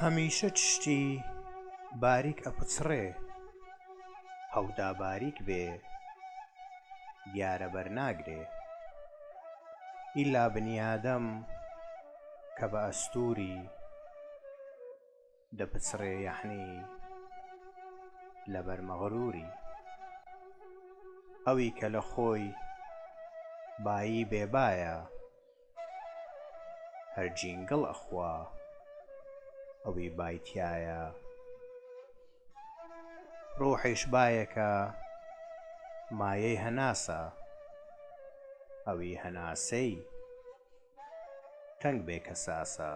هەمیشە چشتی باریک ئەپچڕێ، هەودا باریک بێ دیارە بەرناگرێ. ئیلا بنیادەم کە بە ئەستووری دەپچڕێ، یەحنی لەبەر مەغرووری. ئەوی کە لە خۆی بایی بێبایە، هەر جینگڵ ئەخوا ئەوی بای تایە. ڕۆحیش بایەکە مایەی هەناسە، ئەوی هەناسەی تەنگ بێ کەساسە.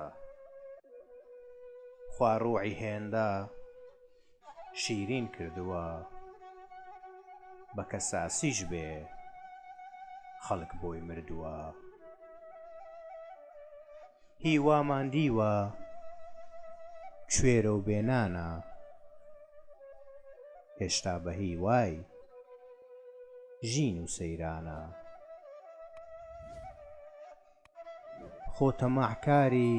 خوا ڕووحی هێندە شیرین کردووە، بە کەساسیش بێ خەڵک بۆی مردووە. هیوامان دیوە کوێرە و بێنانە، هێشتا بە هیوای ژین و سەیرانە. خۆ تەماحکاری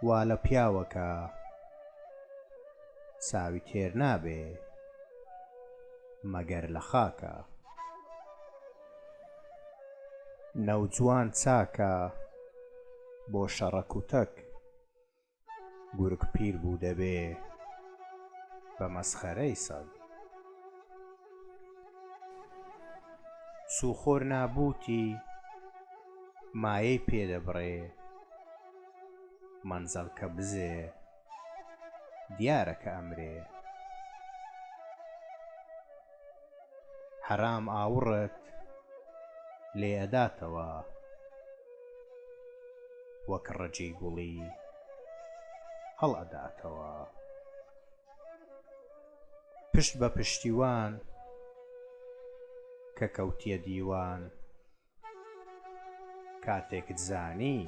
وا لە پیاوەکە، چاوی تێر نابێ مەگەر لە خاکە. نەوجوان چاکە بۆ شەڕە کوتەک، گورگ پیر بوو دەبێ بە مەسخەرەی سەگ. سوخۆر نابووتی مایەی پێدەبڕێ، مەنزەڵ کە بزێ دیارە کە ئەمرێ. حەرام ئاوڕت لێ ئەداتەوە، وەک ڕەجی گوڵی هەڵ ئەداتەوە. پشت بە پشتیوان کە کەوتیە دیوان، کاتێکت زانی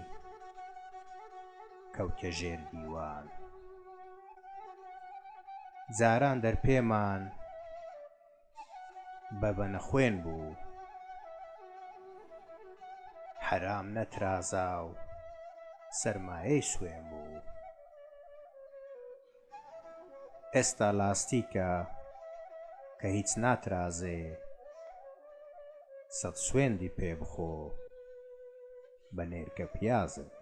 کەوتە ژێر دیوان. جاران دەرپێمان بە بەنەخوێن بوو، حەرام نەترازا و سەرمایەی سوێن بوو. ئێستا لاستیکە کە هیچ ناترازێ، سەد سوێندی پێ بخۆ بە نێرکە پیازت.